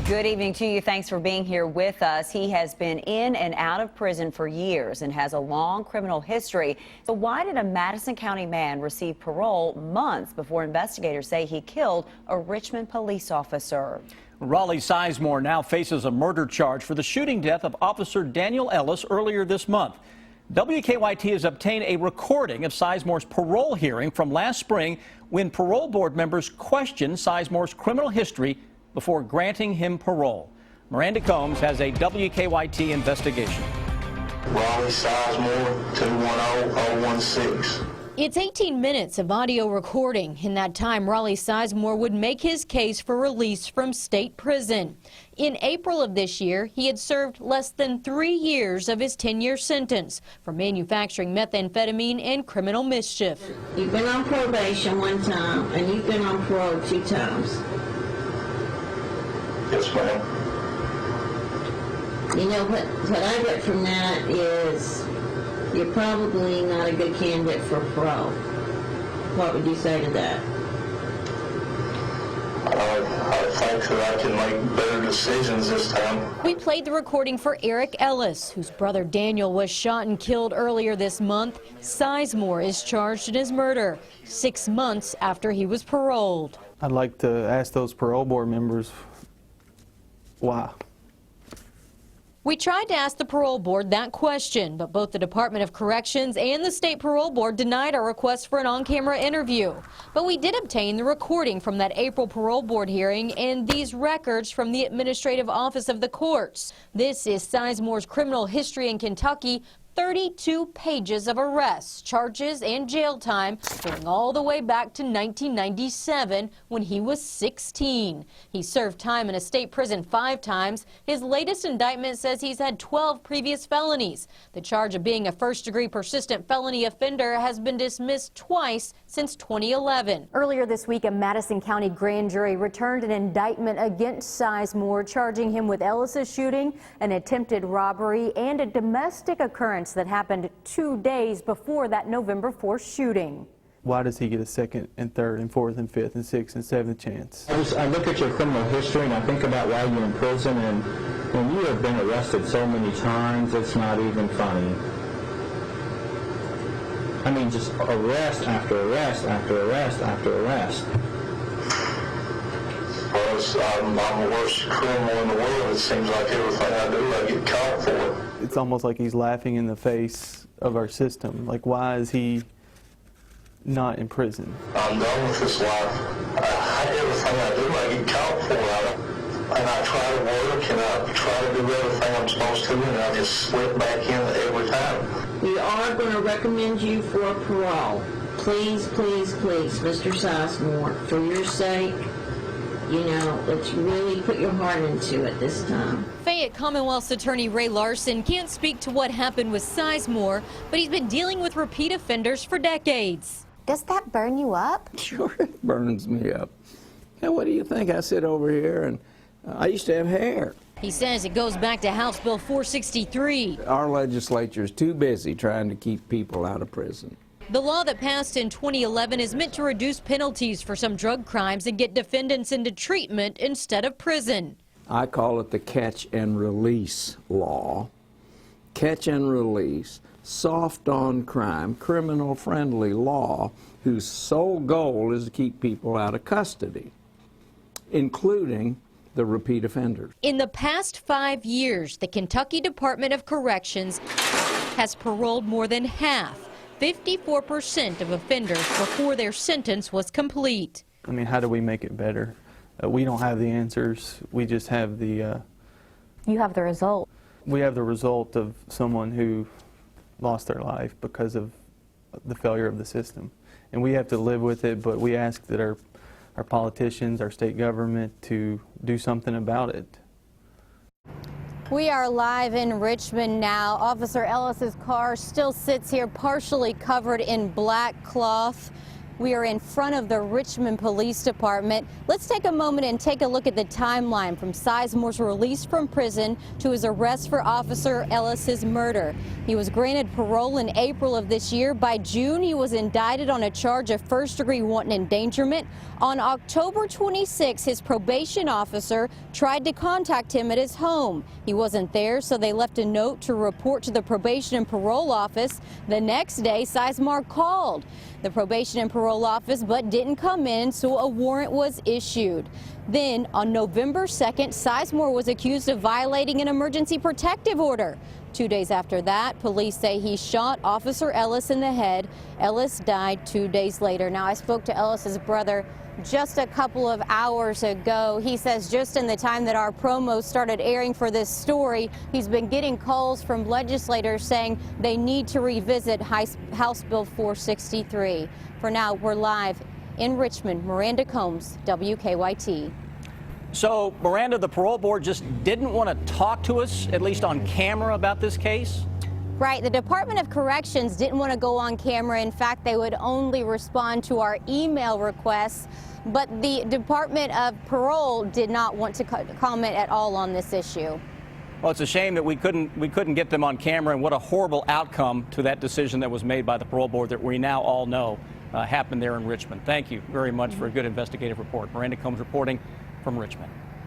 Good evening to you. Thanks for being here with us. He has been in and out of prison for years and has a long criminal history. So why did a Madison County man receive parole months before investigators say he killed a Richmond police officer? Raleigh Sizemore now faces a murder charge for the shooting death of Officer Daniel Ellis earlier this month. WKYT has obtained a recording of Sizemore's parole hearing from last spring when parole board members questioned Sizemore's criminal history before granting him parole. Miranda Combs has a WKYT investigation. Raleigh Sizemore, 210016. It's 18 minutes of audio recording. In that time, Raleigh Sizemore would make his case for release from state prison. In April of this year, he had served less than 3 years of his 10-year sentence for manufacturing methamphetamine and criminal mischief. You've been on probation 1 time, and you've been on parole 2 times. Yes, ma'am. You know, what I get from that is you're probably not a good candidate for parole. What would you say to that? I think that I can make better decisions this time. We played the recording for Eric Ellis, whose brother Daniel was shot and killed earlier this month. Sizemore is charged in his murder 6 months after he was paroled. I'd like to ask those parole board members why. We tried to ask the parole board that question, but both the Department of Corrections and the state parole board denied our request for an on-camera interview. But we did obtain the recording from that April parole board hearing and these records from the administrative office of the courts. This is Sizemore's criminal history in Kentucky. 32 pages of arrests, charges, and jail time going all the way back to 1997 when he was 16. He served time in a state prison 5 times. His latest indictment says he's had 12 previous felonies. The charge of being a first-degree persistent felony offender has been dismissed twice since 2011. Earlier this week, a Madison County grand jury returned an indictment against Sizemore, charging him with Ellis's shooting, an attempted robbery, and a domestic occurrence that happened 2 days before that November 4th shooting. Why does he get a 2nd and 3rd and 4th and 5th and 6th and 7th chance? I look at your criminal history and I think about why you're in prison, and when you have been arrested so many times, it's not even funny. I mean, just arrest after arrest after arrest after arrest. I'm the worst criminal in the world. It seems like everything I do, I get caught for. It's almost like he's laughing in the face of our system. Like, why is he not in prison? I'm done with this life. Everything I do, I get caught for. And I try to work and I try to do everything I'm supposed to, and I just slip back in every time. We are going to recommend you for parole. Please, please, please, Mr. Sizemore, for your sake, you know, let's really put your heart into it this time. Fayette Commonwealth's attorney Ray Larson can't speak to what happened with Sizemore, but he's been dealing with repeat offenders for decades. Does that burn you up? Sure, it burns me up. Yeah, what do you think? I sit over here and I used to have hair. He says it goes back to House Bill 463. Our legislature is too busy trying to keep people out of prison. The law that passed in 2011 is meant to reduce penalties for some drug crimes and get defendants into treatment instead of prison. I call it the catch and release law. Catch and release, soft on crime, criminal friendly law whose sole goal is to keep people out of custody, including the repeat offenders. In the past 5 years, the Kentucky Department of Corrections has paroled more than half, 54% of offenders before their sentence was complete. I mean, how do we make it better? We don't have the answers. We just have the... You have the result. We have the result of someone who lost their life because of the failure of the system. And we have to live with it, but we ask that our politicians, our state government, to do something about it. We are live in Richmond now. Officer Ellis's car still sits here partially covered in black cloth. We are in front of the Richmond Police Department. Let's take a moment and take a look at the timeline from Sizemore's release from prison to his arrest for Officer Ellis's murder. He was granted parole in April of this year. By June, he was indicted on a charge of first-degree wanton endangerment. On October 26, his probation officer tried to contact him at his home. He wasn't there, so they left a note to report to the probation and parole office. The next day, Sizemore called the probation and parole office but didn't come in, so a warrant was issued. Then on November 2nd, Sizemore was accused of violating an emergency protective order. 2 days after that, police say he shot Officer Ellis in the head. Ellis died 2 days later. Now, I spoke to Ellis's brother just a couple of hours ago. He says just in the time that our promo started airing for this story, he's been getting calls from legislators saying they need to revisit House Bill 463. For now, we're live in Richmond. Miranda Combs, WKYT. So, Miranda, the parole board just didn't want to talk to us, at least on camera, about this case? Right. The Department of Corrections didn't want to go on camera. In fact, they would only respond to our email requests. But the Department of Parole did not want to comment at all on this issue. Well, it's a shame that we couldn't get them on camera, and what a horrible outcome to that decision that was made by the parole board that we now all know happened there in Richmond. Thank you very much for a good investigative report. Miranda Combs reporting from Richmond.